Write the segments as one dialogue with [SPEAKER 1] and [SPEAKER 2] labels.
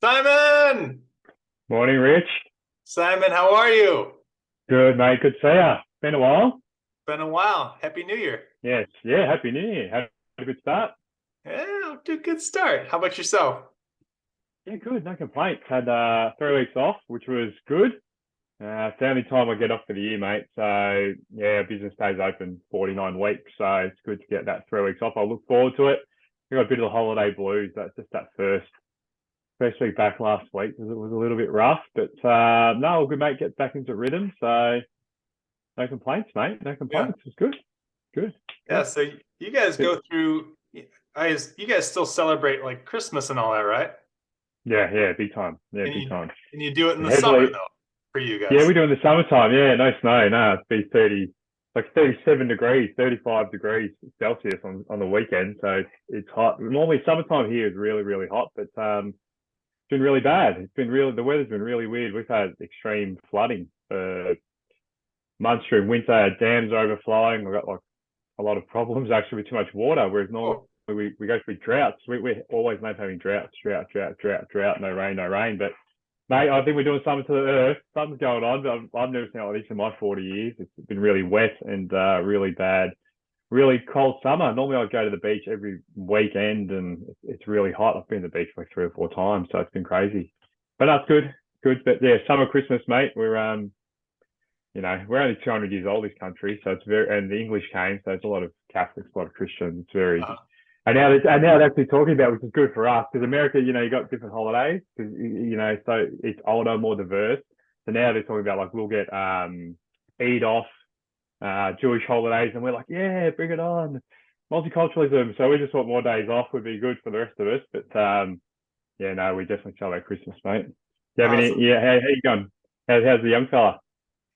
[SPEAKER 1] Simon!
[SPEAKER 2] Morning, Rich.
[SPEAKER 1] Simon, how are you?
[SPEAKER 2] Good, mate. Good to see ya. Been a while.
[SPEAKER 1] Been a while. Happy New Year.
[SPEAKER 2] Yes. Yeah. Happy New Year. Had a good start.
[SPEAKER 1] Yeah, to a good start. How about yourself?
[SPEAKER 2] Yeah, good. No complaints. Had 3 weeks off, which was good. It's the only time I get off for the year, mate. So yeah, business stays open 49 weeks. So it's good to get that 3 weeks off. I look forward to it. I got a bit of the holiday blues. That's just that first week back last week because it was a little bit rough. But no, all good, mate. Get back into rhythm. So no complaints, mate. No
[SPEAKER 1] Yeah.
[SPEAKER 2] complaints. It's good. Good.
[SPEAKER 1] Yeah,
[SPEAKER 2] Good.
[SPEAKER 1] so you guys
[SPEAKER 2] But
[SPEAKER 1] go through you guys still celebrate like Christmas and all that, right?
[SPEAKER 2] yeah, yeah, big time. Yeah,
[SPEAKER 1] And
[SPEAKER 2] big
[SPEAKER 1] you
[SPEAKER 2] time.
[SPEAKER 1] and you do it in
[SPEAKER 2] And
[SPEAKER 1] the summer
[SPEAKER 2] heavily,
[SPEAKER 1] though, for you
[SPEAKER 2] yeah,
[SPEAKER 1] guys.
[SPEAKER 2] we do in the summertime. Yeah, no snow. No, it's be 30, like 37 degrees, 35 degrees Celsius on the weekend. So it's hot. Normally, summertime here is really, really hot, but it's been really bad. The weather's been really weird. We've had extreme flooding for months during winter. Our dams are overflowing. We've got like a lot of problems actually with too much water, whereas normally
[SPEAKER 1] Oh,
[SPEAKER 2] we go through droughts. We're always known for having drought, no rain, no rain. But mate, I think we're doing something to the earth. Something's going on, but I've never seen like this in my 40 years. It's been really wet and really bad, really cold summer. Normally I'd go to the beach every weekend and it's really hot. I've been to the beach like 3 or 4 times, so it's been crazy. But that's good. Good. But yeah, summer, Christmas, mate. We're only 200 years old, this country, so it's very, and the English came, so it's a lot of Catholics, a lot of Christians. It's very,
[SPEAKER 1] uh,
[SPEAKER 2] and now they're actually talking about, which is good for us, because America, you got different holidays, because, so it's older, more diverse. So now they're talking about, like, we'll get Eid off, Jewish holidays, and we're like, yeah, bring it on. Multiculturalism. So we just thought more days off would be good for the rest of us. But yeah, no, we definitely celebrate Christmas, mate. Do you have any,
[SPEAKER 1] awesome.
[SPEAKER 2] yeah, how you going? How's the young fella?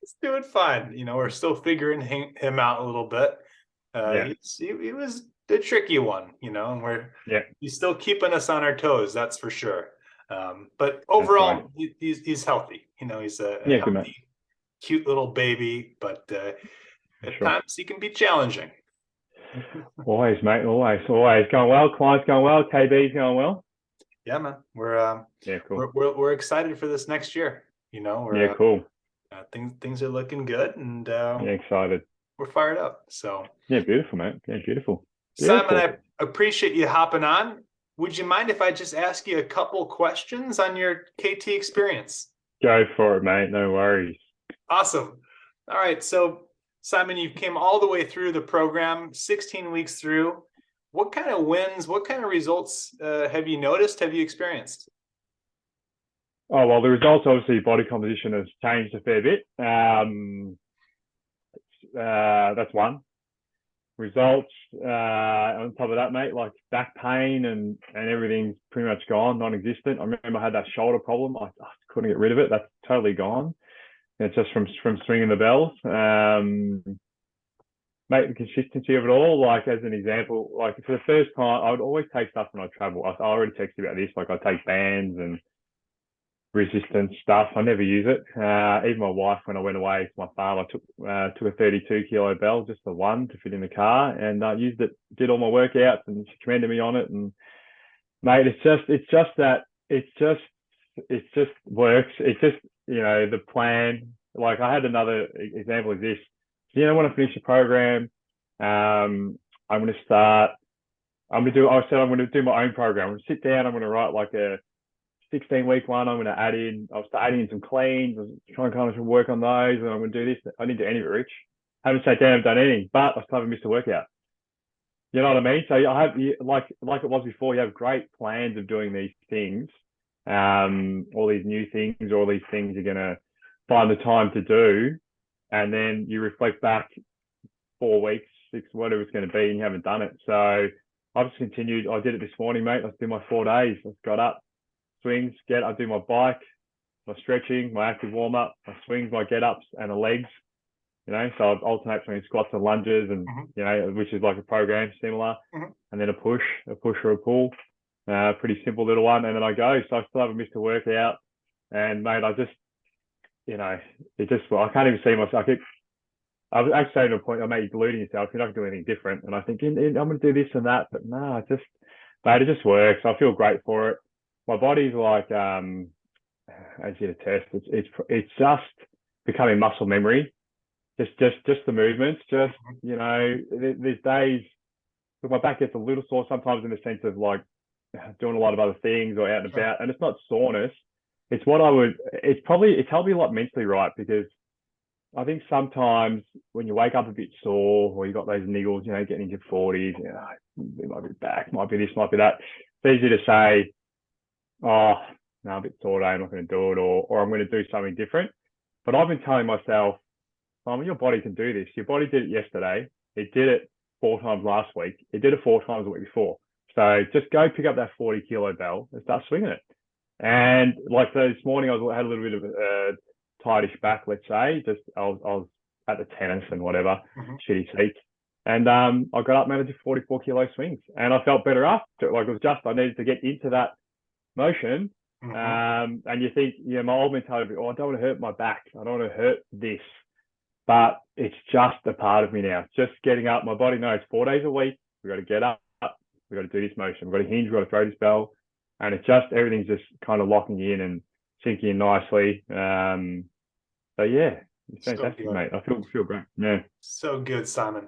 [SPEAKER 1] He's doing fine. We're still figuring him out a little bit.
[SPEAKER 2] Yeah,
[SPEAKER 1] He was a tricky one, and
[SPEAKER 2] yeah,
[SPEAKER 1] he's still keeping us on our toes, that's for sure. But
[SPEAKER 2] that's great.
[SPEAKER 1] overall, he's healthy. He's a
[SPEAKER 2] Yeah, good mate.
[SPEAKER 1] healthy, cute little baby, but
[SPEAKER 2] For
[SPEAKER 1] at
[SPEAKER 2] sure.
[SPEAKER 1] times he can be challenging.
[SPEAKER 2] Always, mate. Always going well. Clients going well. KB's going well.
[SPEAKER 1] Yeah, man,
[SPEAKER 2] Yeah, cool.
[SPEAKER 1] we're excited for this next year.
[SPEAKER 2] Yeah,
[SPEAKER 1] We're
[SPEAKER 2] cool.
[SPEAKER 1] things are looking good, and
[SPEAKER 2] Yeah, excited.
[SPEAKER 1] we're fired up. So,
[SPEAKER 2] Yeah, beautiful, mate. Yeah, beautiful.
[SPEAKER 1] Simon,
[SPEAKER 2] Beautiful.
[SPEAKER 1] I appreciate you hopping on. Would you mind if I just ask you a couple questions on your KT experience?
[SPEAKER 2] Go for it, mate. No worries.
[SPEAKER 1] Awesome. All right. So, Simon, you came all the way through the program, 16 weeks through. What kind of wins, what kind of results have you noticed, have you experienced?
[SPEAKER 2] Oh, well, the results, obviously, body composition has changed a fair bit. That's one. Results, on top of that, mate, like back pain and everything's pretty much gone, non-existent. I remember I had that shoulder problem. I couldn't get rid of it. That's totally gone. It's just from swinging the bells. Mate, the consistency of it all, like as an example, like for the first time, I would always take stuff when I travel. I already texted you about this. Like I take bands and resistance stuff. I never use it. Even my wife, when I went away to my farm, I took a 32 kilo bell, just the one to fit in the car, and used it. Did all my workouts, and she commended me on it. And mate, it just works. It's just the plan. Like I had another example of this. When I finish the program, I'm going to start. I said I'm going to do my own program. I'm going to sit down. I'm going to write like a 16-week one. I'm going to add in. I'll start adding in some cleans. I'm trying to kind of work on those, and I'm going to do this. I didn't do any of it, Rich. I haven't sat down and done anything, but I still haven't missed a workout. You know what I mean? So I have, like it was before. You have great plans of doing these things, all these new things, all these things you're going to find the time to do, and then you reflect back 4 weeks, six, whatever it's going to be, and you haven't done it. So I've just continued. I did it this morning, mate. Let's do my 4 days. I got up, swings, I do my bike, my stretching, my active warm up, my swings, my get ups, and the legs. So I alternate between squats and lunges, and
[SPEAKER 1] Mhm,
[SPEAKER 2] which is like a program similar,
[SPEAKER 1] mhm.
[SPEAKER 2] and then a push or a pull. Pretty simple little one, and then I go. So I still haven't missed a workout, and mate, I just, I can't even see myself. I was actually saying to a point, I made you deluding yourself. You're not doing anything different, and I think I'm going to do this and that, but no, mate, it just works. I feel great for it. my body's like, as you attest, it's just becoming muscle memory. Just the movements. Just there's days my back gets a little sore sometimes in the sense of like doing a lot of other things or out and about, and it's not soreness. It's what I would. It's helped me a lot mentally, right? Because I think sometimes when you wake up a bit sore or you got those niggles, getting into your 40s, it might be back, might be this, might be that. It's easy to say, oh, no, I'm a bit sore today, I'm not going to do it, or I'm going to do something different. But I've been telling myself, your body can do this. Your body did it yesterday. It did it 4 times last week. It did it 4 times the week before. So just go pick up that 40-kilo bell and start swinging it. And like this morning, I had a little bit of a tightish back, let's say. Just I was at the tennis and whatever, shitty seats. And I got up, managed 44-kilo swings, and I felt better after. Like it was just I needed to get into that motion. And you think, my old mentality, I don't want to hurt my back. I don't want to hurt this. But it's just a part of me now. Just getting up. My body knows 4 days a week. We've got to get up. We've got to do this motion. We've got to hinge. We've got to throw this bell. And it's just, everything's just kind of locking in and sinking in nicely. So yeah, it's fantastic, mate. I feel great. Yeah.
[SPEAKER 1] So good, Simon.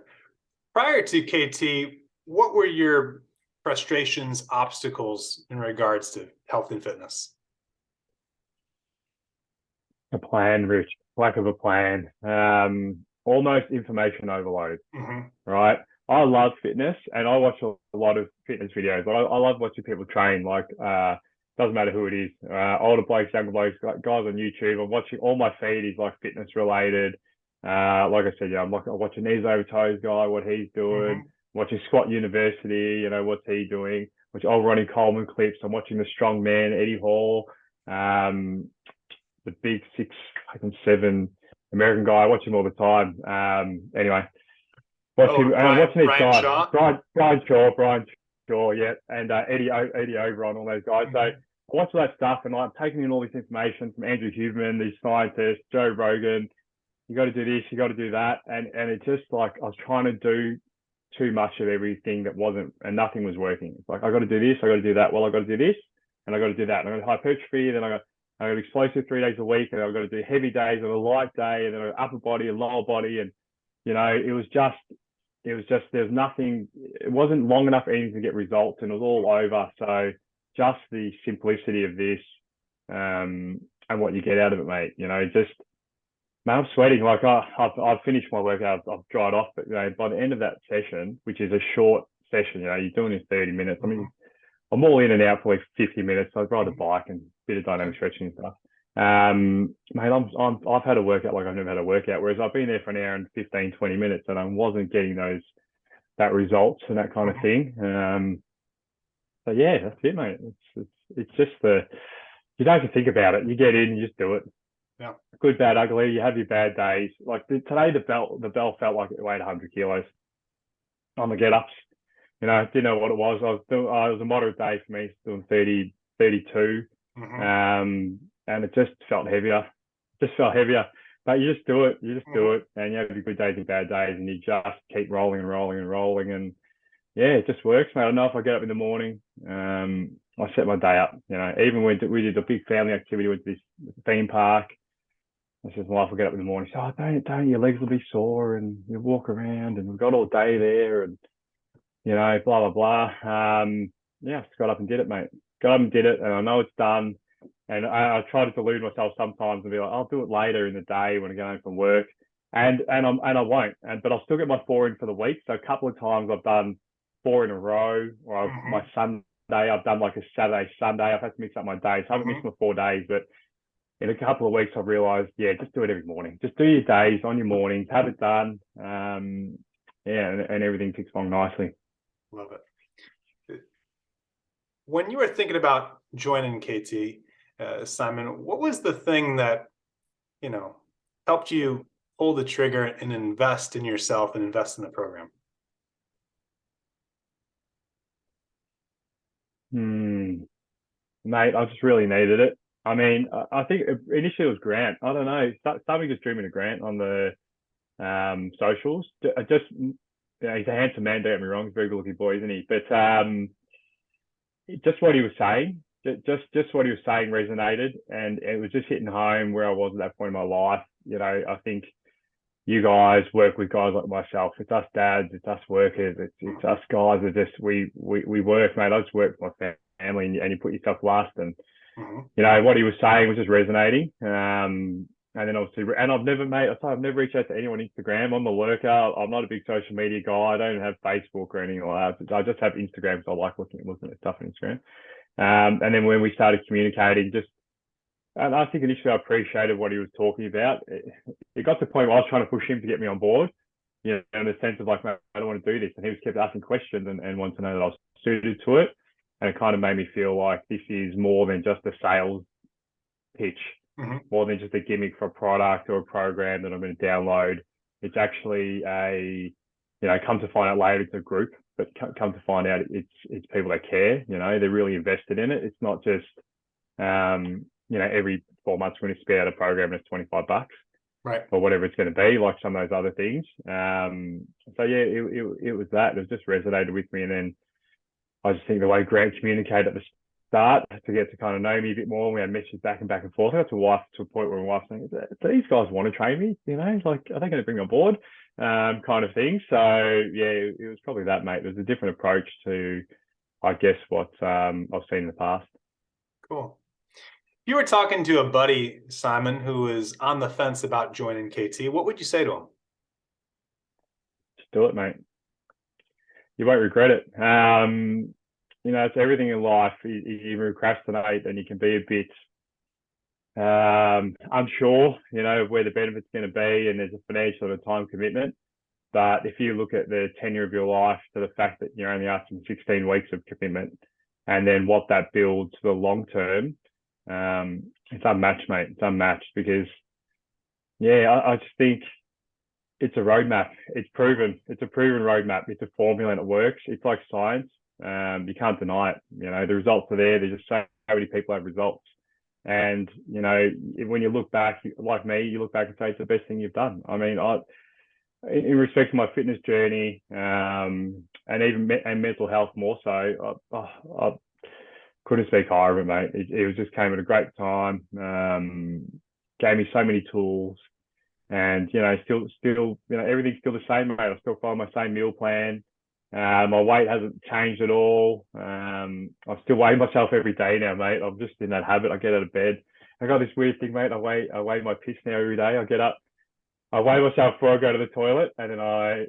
[SPEAKER 1] Prior to KT, what were your frustrations, obstacles in regards to health and fitness?
[SPEAKER 2] A plan, Rich. Lack of a plan. Almost information overload. Right. I love fitness and I watch a lot of fitness videos. But I love watching people train. Like doesn't matter who it is. Older blokes, younger blokes, guys on YouTube. I'm watching, all my feed is like fitness related. Like I said, I'm watching knees over toes guy, what he's doing. Watching Squat University, what's he doing? Watching old Ronnie Coleman clips. I'm watching the strong man, Eddie Hall. The big 6'7" American guy. I watch him all the time. Anyway, watching these guys. Shaw? Brian Shaw, yeah, and Eddie Oberon, all those guys. So I watch all that stuff, and I'm taking in all this information from Andrew Huberman, these scientists, Joe Rogan. You got to do this, you got to do that, and it's just like I was trying to do too much of everything that wasn't, and nothing was working. It's like I got to do this, I got to do that. Well, I got to do this, and I got to do that. And I got hypertrophy, then I got explosive 3 days a week, and I've got to do heavy days and a light day, and then an upper body and lower body, and it was just there's nothing. It wasn't long enough even to get results, and it was all over. So just the simplicity of this, and what you get out of it, mate. Just man, I'm sweating. Like I've finished my workout, I've dried off, but by the end of that session, which is a short session, you're doing this 30 minutes. I mean, I'm all in and out for like 50 minutes. So I ride a bike and a bit of dynamic stretching and stuff. Mate, I've had a workout like I've never had a workout, whereas I've been there for an hour and 15, 20 minutes and I wasn't getting that results and that kind of thing. So yeah, that's it, mate. It's just you don't have to think about it. You get in, you just do it.
[SPEAKER 1] Yeah. Good,
[SPEAKER 2] bad, ugly. You have your bad days. Like today, the bell felt like it weighed 100 kilos on the get-ups. Didn't know what it was. It was a moderate day for me, doing 30, 32. And it just felt heavier. But you just do it. And you have your good days and bad days, and you just keep rolling and rolling and rolling. And yeah, it just works, mate. I know if I get up in the morning, I set my day up. Even when we did a big family activity with this theme park, I said, my wife will get up in the morning. She said, don't, your legs will be sore and you walk around and we've got all day there and, blah, blah, blah. Yeah, I just got up and did it, mate. Got up and did it and I know it's done. And I try to delude myself sometimes and be like, I'll do it later in the day when I get home from work. And I won't. But I'll still get my 4 in for the week. So a couple of times I've done 4 in a row, or my Sunday, I've done like a Saturday, Sunday. I've had to mix up my days. So I haven't missed my 4 days, but in a couple of weeks, I've realized, just do it every morning. Just do your days on your mornings, have it done. And everything ticks along nicely.
[SPEAKER 1] Love it. When you were thinking about joining KT, Simon, what was the thing that, helped you pull the trigger and invest in yourself and invest in the program?
[SPEAKER 2] Mate, I just really needed it. I mean, I think initially it was Grant. I don't know. Somebody just drew me to Grant on the socials. Just, he's a handsome man, don't get me wrong. He's a very good looking boy, isn't he? But just what he was saying just what he was saying resonated, and it was just hitting home where I was at that point in my life. You know, I think you guys work with guys like myself. It's us dads, it's us workers, it's us guys that just we work, mate. I just work for my family, and you put yourself last. And
[SPEAKER 1] Mhm.
[SPEAKER 2] you know what he was saying was just resonating. And then obviously, and I've never reached out to anyone on Instagram. I'm a lurker. I'm not a big social media guy. I don't have Facebook or anything like that. I just have Instagram because I like looking at stuff on Instagram. And then when we started communicating, and I think initially I appreciated what he was talking about. It got to the point where I was trying to push him to get me on board, you know, in the sense of like, "Mate, I don't want to do this." And he was kept asking questions and wanted to know that I was suited to it. And it kind of made me feel like this is more than just a sales pitch,
[SPEAKER 1] Mhm.
[SPEAKER 2] more than just a gimmick for a product or a program that I'm going to download. It's actually come to find out later, it's a group, but come to find out it's people that care, you know, they're really invested in it. It's not just, every 4 months we're going to spit out a program and it's $25
[SPEAKER 1] Right.
[SPEAKER 2] or whatever it's going to be, like some of those other things. So yeah, it was that. It just resonated with me. And then I just think the way Grant communicated at the start to get to kind of know me a bit more. We had messages back and forth. I got to a point where my wife's saying, "Do these guys want to train me? You know, like, are they going to bring me on board?" Kind of thing. So yeah, it was probably that, mate. There's a different approach to, I guess, what I've seen in the past.
[SPEAKER 1] Cool. You were talking to a buddy, Simon, who was on the fence about joining KT. What would you say to him?
[SPEAKER 2] Just do it, mate. You won't regret it. It's everything in life. You procrastinate and you can be a bit unsure, you know, where the benefit's going to be, and there's a financial and a time commitment. But if you look at the tenure of your life to the fact that you're only asking 16 weeks of commitment, and then what that builds for the long term, it's unmatched, mate. It's unmatched because, yeah, I just think it's a roadmap. It's proven. It's a proven roadmap. It's a formula and it works. It's like science. You can't deny it. You know, the results are there. There's just so many people have results. And, you know, when you look back, like me, you look back and say it's the best thing you've done. I mean, in respect to my fitness journey, and even and mental health more so, I couldn't speak higher of it, mate. It was just came at a great time. Gave me so many tools, and still, everything's still the same, mate. I still follow my same meal plan. My weight hasn't changed at all. I still weigh myself every day now, mate. I'm just in that habit. I get out of bed. I got this weird thing, mate. I weigh my piss now every day. I get up, I weigh myself before I go to the toilet, and then I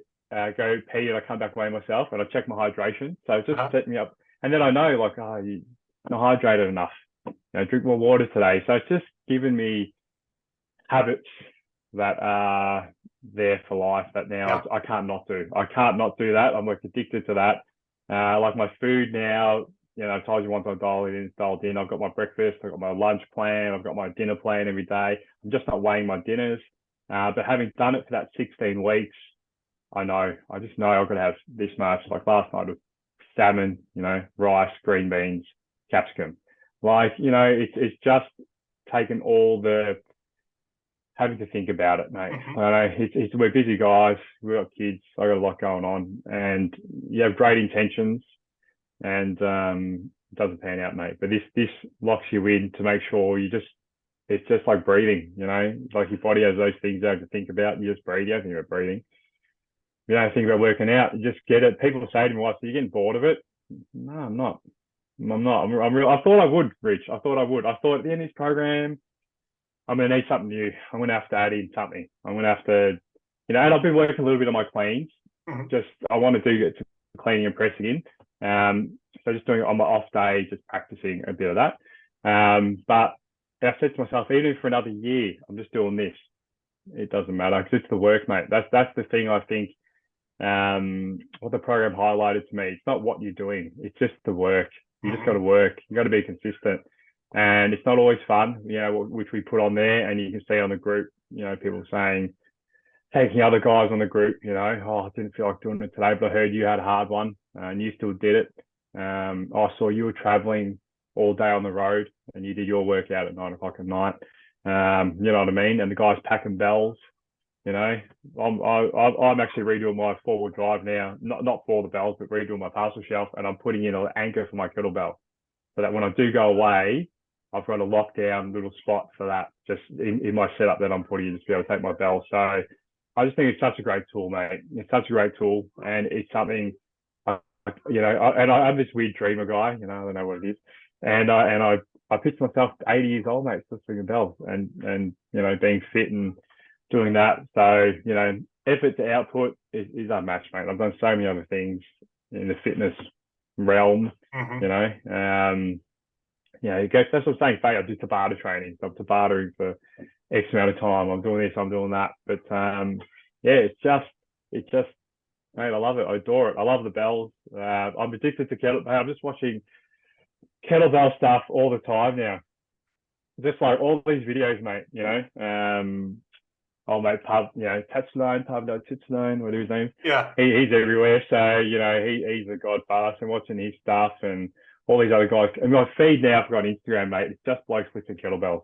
[SPEAKER 2] go pee, and I come back weigh myself, and I check my hydration. So it just set me up, and then I know, like, you're not hydrated enough. Drink more water today. So it's just given me habits that are there for life that now
[SPEAKER 1] Yeah.
[SPEAKER 2] I can't not do. I can't not do that. I'm like addicted to that. Like my food now, I told you once I dialed in. I've got my breakfast, I've got my lunch plan, I've got my dinner plan every day. I'm just not weighing my dinners. But having done it for that 16 weeks, I just know I've got to have this much. Like last night was salmon, rice, green beans, capsicum. Like, it's just taken all the having to think about it, mate.
[SPEAKER 1] Mm-hmm.
[SPEAKER 2] I know we're busy guys. We've got kids. I got a lot going on, and you have great intentions, and it doesn't pan out, mate. But this locks you in to make sure it's just like breathing, like your body has those things you have to think about. You just breathe. You don't think about breathing. You don't think about working out. You just get it. People say to me, "Well, so you're getting bored of it?" No, I'm not. I'm not. I'm real. I thought I would, Rich. I thought I would. I thought at the end of this program, I'm going to need something new. I'm going to have to add in something. I'm going to have to, and I've been working a little bit on my cleans.
[SPEAKER 1] Mm-hmm.
[SPEAKER 2] Just, I want to do get some cleaning and pressing in. So just doing it on my off day, just practicing a bit of that. But I said to myself, even if for another year, I'm just doing this. It doesn't matter because it's the work, mate. That's the thing I think. What the program highlighted to me, it's not what you're doing. It's just the work. You just got to work. You got to be consistent. And it's not always fun, which we put on there. And you can see on the group, people saying, taking other guys on the group, I didn't feel like doing it today, but I heard you had a hard one and you still did it. I saw you were traveling all day on the road and you did your workout at 9 o'clock at night. You know what I mean? And the guys packing bells, I'm actually redoing my 4-wheel drive now, not for the bells, but redoing my parcel shelf, and I'm putting in an anchor for my kettlebell. so that when I do go away, I've got a lockdown little spot for that, just in my setup that I'm putting in, just to be able to take my bell. So I just think it's such a great tool, mate. It's such a great tool, and it's something, I'm this weird dreamer guy. I don't know what it is, and I picture myself 80 years old, mate, still swinging bells, and being fit and doing that. So effort to output is unmatched, mate. I've done so many other things in the fitness realm,
[SPEAKER 1] Mm-hmm.
[SPEAKER 2] that's what I'm saying. I do Tabata training. So I'm Tabatering for X amount of time. I'm doing this, I'm doing that. But it's just, mate, I love it. I adore it. I love the bells. I'm addicted to kettlebell. I'm just watching kettlebell stuff all the time now. Just like all these videos, mate. Oh mate, Pablo Titsnine, whatever his name.
[SPEAKER 1] Yeah.
[SPEAKER 2] He's everywhere. So he's a godfather. So I'm watching his stuff and all these other guys. And my feed now, I've got Instagram, mate. It's just blokes lifting kettlebells.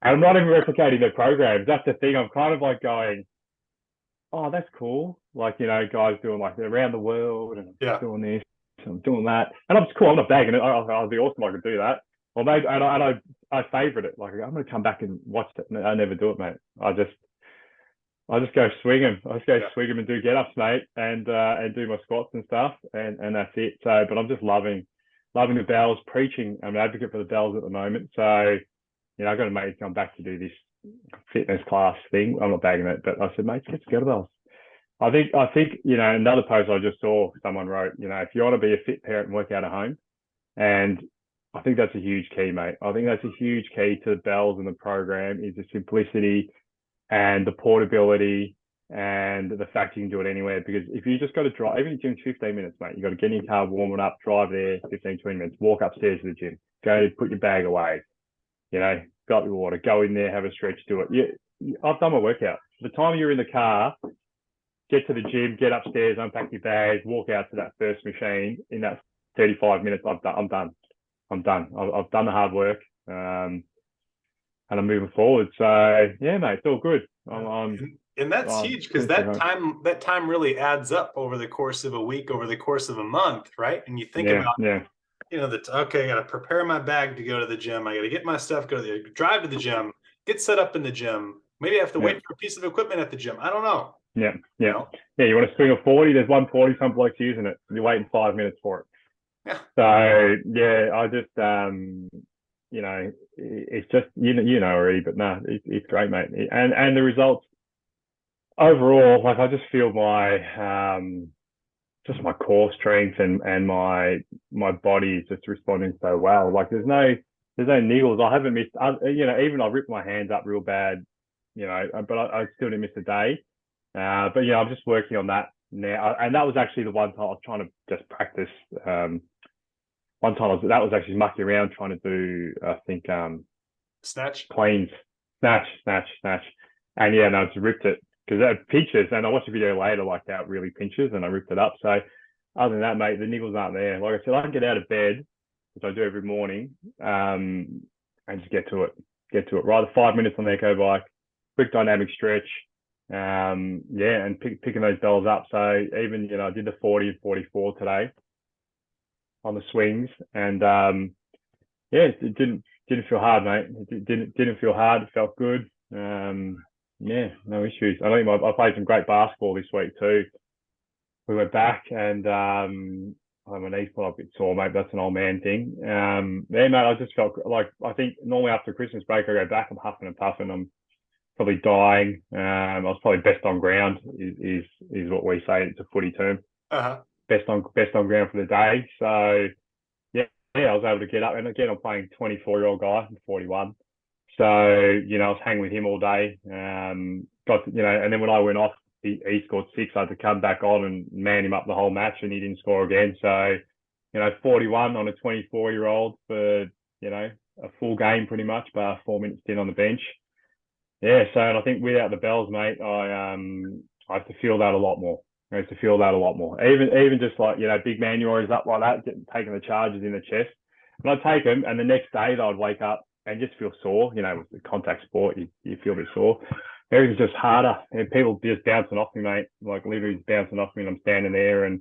[SPEAKER 2] And I'm not even replicating their programs. That's the thing. I'm kind of like going, oh, that's cool. Like, guys doing like around the world and
[SPEAKER 1] Yeah.
[SPEAKER 2] doing this, I'm doing that. And I'm just cool. I'm not bagging it. I'd be awesome if I could do that. Or maybe, I favorite it. Like, I'm going to come back and watch it. I never do it, mate. I just go swing them. I just go swing them and do get ups, mate, and do my squats and stuff, and that's it. So, but I'm just loving the bells, preaching. I'm an advocate for the bells at the moment. So, I've got a mate come back to do this fitness class thing. I'm not bagging it, but I said, mate, let's get kettlebells. I think another post I just saw, someone wrote, if you want to be a fit parent and work out at home, and I think that's a huge key, mate. I think that's a huge key to the bells and the program is the simplicity and the portability and the fact you can do it anywhere. Because if you just got to drive, even if it's 15 minutes, mate, you got to get in your car, warm it up, drive there, 15, 20 minutes, walk upstairs to the gym, go put your bag away, got your water, go in there, have a stretch, do it. I've done my workout. The time you're in the car, get to the gym, get upstairs, unpack your bag, walk out to that first machine. In that 35 minutes, I'm done. I've done the hard work. And I'm moving forward. So yeah, mate, it's all good.
[SPEAKER 1] And that's huge because that time really adds up over the course of a week, over the course of a month, right? And you think about, okay, I got to prepare my bag to go to the gym. I got to get my stuff, drive to the gym, get set up in the gym. Maybe I have to wait for a piece of equipment at the gym. I don't know.
[SPEAKER 2] Yeah. You want to swing a 40? There's 140. Some bloke's using it. You're waiting 5 minutes for it.
[SPEAKER 1] Yeah.
[SPEAKER 2] So yeah, I just it's just already, but no, it's great, mate. And the results overall, like I just feel my just my core strength and my body is just responding so well. Like there's no niggles. I haven't missed. Even I ripped my hands up real bad, but I still didn't miss a day. But I'm just working on that now. And that was actually the one time I was trying to just practice. One time that was actually mucking around trying to do, I think,
[SPEAKER 1] snatch,
[SPEAKER 2] cleans, snatch, and I just ripped it because it pinches. And I watched a video later like how it really pinches, and I ripped it up. So other than that, mate, the niggles aren't there. Like I said, I can get out of bed, which I do every morning, and just get to it. Right, 5 minutes on the echo bike, quick dynamic stretch, and picking those bells up. So even I did the 40 and 44 today on the swings, and it didn't feel hard, mate. It didn't feel hard. It felt good. No issues. I played some great basketball this week too. We went back and my knees put up a bit sore, mate. That's an old man thing. Mate, I just felt like I think normally after Christmas break I go back, I'm huffing and puffing. I'm probably dying. I was probably best on ground is what we say. It's a footy term. Best on ground for the day. So I was able to get up, and again I'm playing 24-year-old guy, I'm 41. So I was hanging with him all day. And then when I went off, he scored 6. I had to come back on and man him up the whole match, and he didn't score again. So 41 on a 24-year-old for a full game pretty much, but 4 minutes in on the bench. Yeah, so and I think without the bells, mate, I have to feel that a lot more. Even just like, big manuals up like that, taking the charges in the chest. And I'd take them, and the next day I'd wake up and just feel sore. With the contact sport, you feel a bit sore. Everything's just harder, and people just bouncing off me, mate. Like literally just bouncing off me, and I'm standing there, and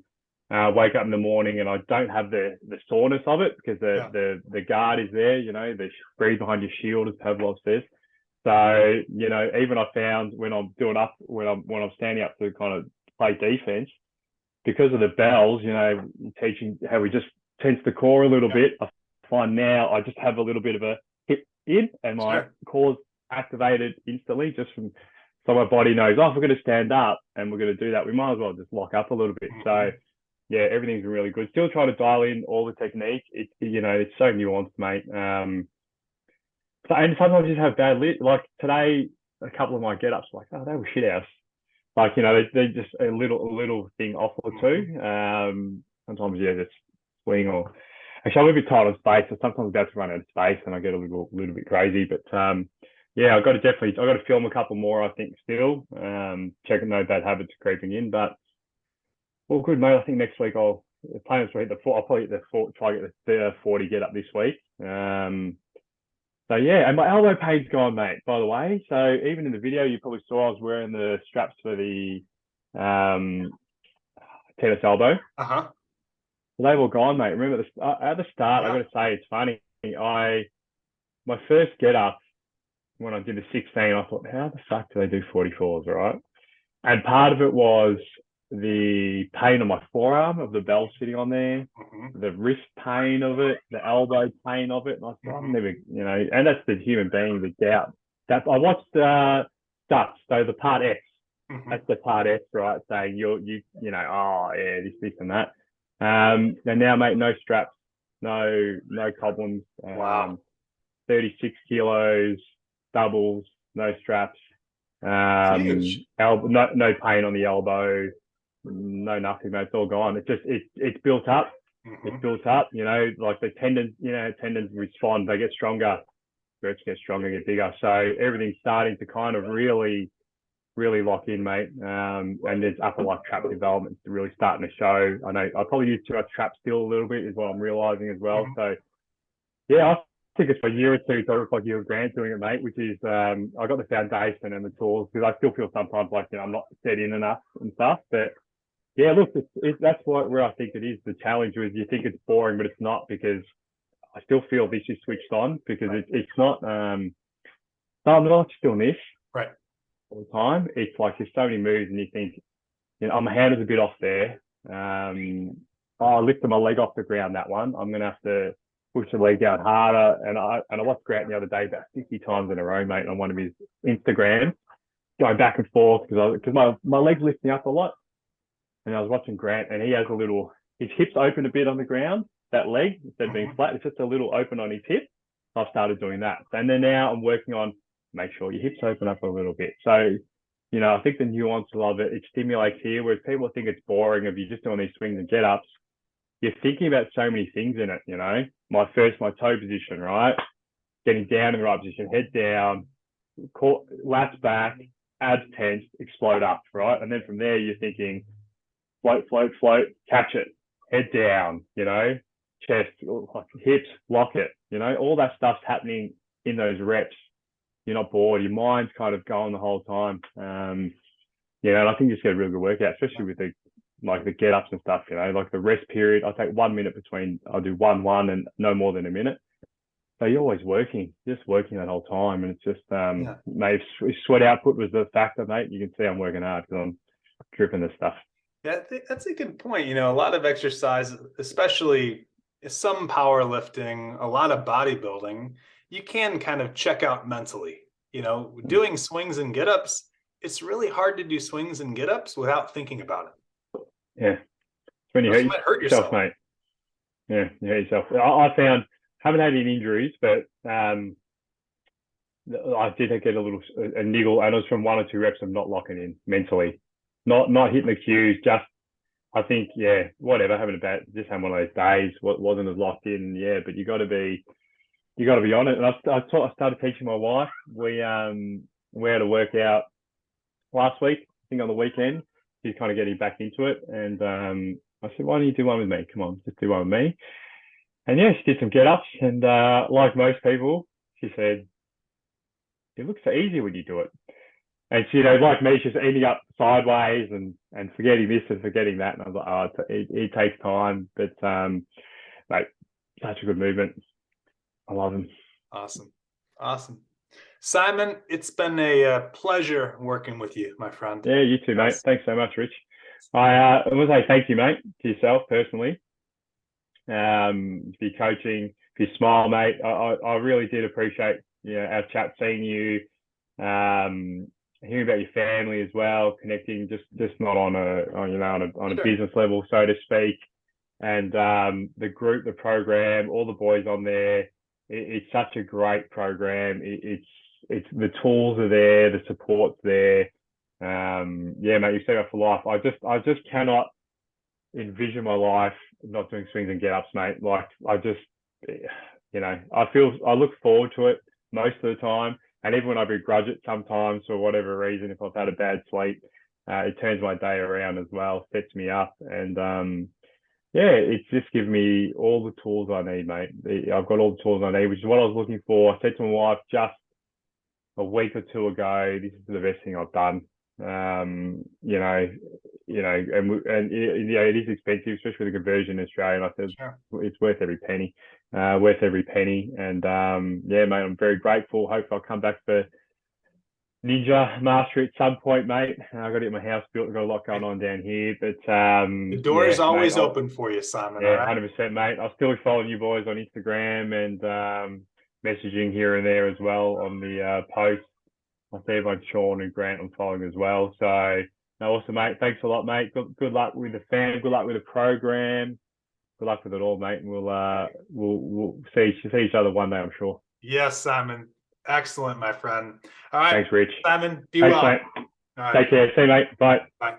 [SPEAKER 2] wake up in the morning and I don't have the soreness of it because
[SPEAKER 1] Yeah.
[SPEAKER 2] the guard is there, the breathe behind your shield, as Pavlov says. So, even I found when I'm when I'm standing up to kind of play defense, because of the bells, teaching how we just tense the core a little
[SPEAKER 1] Yeah.
[SPEAKER 2] bit, I find now I just have a little bit of a hip in and my
[SPEAKER 1] Sure.
[SPEAKER 2] core's activated instantly just from so my body knows, oh, if we're going to stand up and we're going to do that, we might as well just lock up a little bit.
[SPEAKER 1] Mm-hmm.
[SPEAKER 2] So yeah, everything's been really good. Still trying to dial in all the technique. It's so nuanced, mate. And sometimes you just have bad lit. Like today, a couple of my get-ups, like, oh, they were shit house. Like, they're just a little thing off or
[SPEAKER 1] Mm-hmm.
[SPEAKER 2] two. Sometimes, yeah, just swing or actually I'm a bit tight on space, so sometimes I'm about to run out of space and I get a little bit crazy. But yeah, I've got to film a couple more, I think, still. Checking no bad habits creeping in. But well, good, mate. I think next week I'll plan to hit the four. I'll probably hit the four, try to get the 40 get up this week. So yeah, and my elbow pain's gone, mate, by the way. So even in the video, you probably saw I was wearing the straps for the tennis elbow.
[SPEAKER 1] Uh-huh.
[SPEAKER 2] So they've all gone, mate. Remember, at the start, I got
[SPEAKER 1] Yeah.
[SPEAKER 2] to say, it's funny. My first get up when I did the 16, I thought, how the fuck do they do 44s, right? And part of it was the pain on my forearm of the bell sitting on there,
[SPEAKER 1] Mm-hmm.
[SPEAKER 2] the wrist pain of it, the elbow pain of it. And I thought, I'm
[SPEAKER 1] Mm-hmm.
[SPEAKER 2] never, and that's the human being, the doubt. That I watched Stats, so the part F.
[SPEAKER 1] Mm-hmm.
[SPEAKER 2] That's the part F, right? Saying oh yeah, this and that. And now, mate, no straps, no problems.
[SPEAKER 1] Wow.
[SPEAKER 2] 36 kilos, doubles, no straps.
[SPEAKER 1] It's huge.
[SPEAKER 2] No pain on the elbow, no nothing, mate. It's all gone. It's built up. It's
[SPEAKER 1] Mm-hmm.
[SPEAKER 2] built up. Like the tendons respond. They get stronger. Grips get stronger, get bigger. So everything's starting to kind of really, really lock in, mate. And there's upper life trap development really starting to show. I know I probably use too much trap still a little bit, is what I'm realizing as well.
[SPEAKER 1] Mm-hmm.
[SPEAKER 2] So yeah, I think it's for a year or two to look like you and Grant doing it, mate, which is I got the foundation and the tools because I still feel sometimes like I'm not set in enough and stuff. But yeah, look, that's where I think it is. The challenge is you think it's boring, but it's not because I still feel this is switched on because
[SPEAKER 1] Right.
[SPEAKER 2] it's not. No, I'm not stillness
[SPEAKER 1] Right.
[SPEAKER 2] all the time. It's like there's so many moves, and you think, my hand is a bit off there. I lifted my leg off the ground that one. I'm gonna have to push the leg down harder. And I watched Grant the other day about 50 times in a row, mate, on one of his Instagrams, going back and forth because my leg's lifting up a lot. And I was watching Grant, and he has his hips open a bit on the ground. That leg, instead of being
[SPEAKER 1] Mm-hmm.
[SPEAKER 2] flat, it's just a little open on his hip. I've started doing that, and then now I'm working on make sure your hips open up a little bit. So I think the nuance of it stimulates here, whereas people think it's boring if you're just doing these swings and get ups. You're thinking about so many things in it, My toe position, right? Getting down in the right position, head down, lats back, abs tense, explode up, right? And then from there, you're thinking float, float, float, catch it, head down, chest, hips, lock it, all that stuff's happening in those reps. You're not bored. Your mind's kind of going the whole time. And I think you just get a really good workout, especially with the get ups and stuff, like the rest period. I take 1 minute between, I'll do one and no more than a minute. So you're always working, just working that whole time. And it's just,
[SPEAKER 1] Yeah.
[SPEAKER 2] mate, if sweat output was the factor, mate, you can see I'm working hard because I'm dripping this stuff.
[SPEAKER 1] Yeah, I think that's a good point. A lot of exercise, especially some powerlifting, a lot of bodybuilding, you can kind of check out mentally. Doing swings and get-ups, it's really hard to do swings and get-ups without thinking about it.
[SPEAKER 2] Yeah. It's when you
[SPEAKER 1] Or else
[SPEAKER 2] hurt
[SPEAKER 1] you might hurt
[SPEAKER 2] yourself,
[SPEAKER 1] yourself.
[SPEAKER 2] mate. Yeah, you hurt yourself. I found, haven't had any injuries, but I did get a niggle, and it was from 1 or 2 reps of not locking in mentally, not hitting the cues. Just I think, yeah, whatever, just having one of those days. Wasn't as locked in, yeah. But you got to be on it. And I started teaching my wife. We had a workout last week, I think on the weekend. She's kind of getting back into it, and I said, why don't you do one with me? Come on, just do one with me. And yeah, she did some get ups, and like most people, she said, it looks so easy when you do it. and she, like me, she's ending up sideways and forgetting this and forgetting that. And I was like, oh, it takes time, but like such a good movement. I love them.
[SPEAKER 1] Awesome. Awesome. Simon, it's been a pleasure working with you, my friend.
[SPEAKER 2] Yeah, you too, mate. Thanks so much, Rich. I want to say thank you, mate, to yourself personally. For your coaching, for your smile, mate. I really did appreciate our chat, seeing you, hearing about your family as well, connecting just not on a business level, so to speak. And the group, the program, all the boys on there, it's such a great program. It's the tools are there, the support's there. Yeah, mate, you set up for life. I just cannot envision my life not doing swings and get ups, mate. Like I look forward to it most of the time. And even when I begrudge it sometimes for whatever reason, if I've had a bad sleep, it turns my day around as well, sets me up. And it's just given me all the tools I need, mate. I've got all the tools I need, which is what I was looking for. I said to my wife just a week or two ago, this is the best thing I've done. And it is expensive, especially with the conversion in Australia. And I said, sure, it's worth every penny, And mate, I'm very grateful. Hope I'll come back for Ninja Mastery at some point, mate. I've got to get my house built. I've got a lot going on down here, but
[SPEAKER 1] the door is always open for you, Simon.
[SPEAKER 2] Yeah, 100%, mate. I'll still be following you boys on Instagram and messaging here and there as well on the posts. I see everyone, Sean and Grant, I'm following as well. So, no, awesome, mate. Thanks a lot, mate. Good luck with the fam. Good luck with the program. Good luck with it all, mate. And we'll see each other one day, I'm sure.
[SPEAKER 1] Yes, Simon. Excellent, my friend. All right.
[SPEAKER 2] Thanks, Rich.
[SPEAKER 1] Simon, be well.
[SPEAKER 2] Mate. All right. Take care. See you, mate. Bye.
[SPEAKER 1] Bye.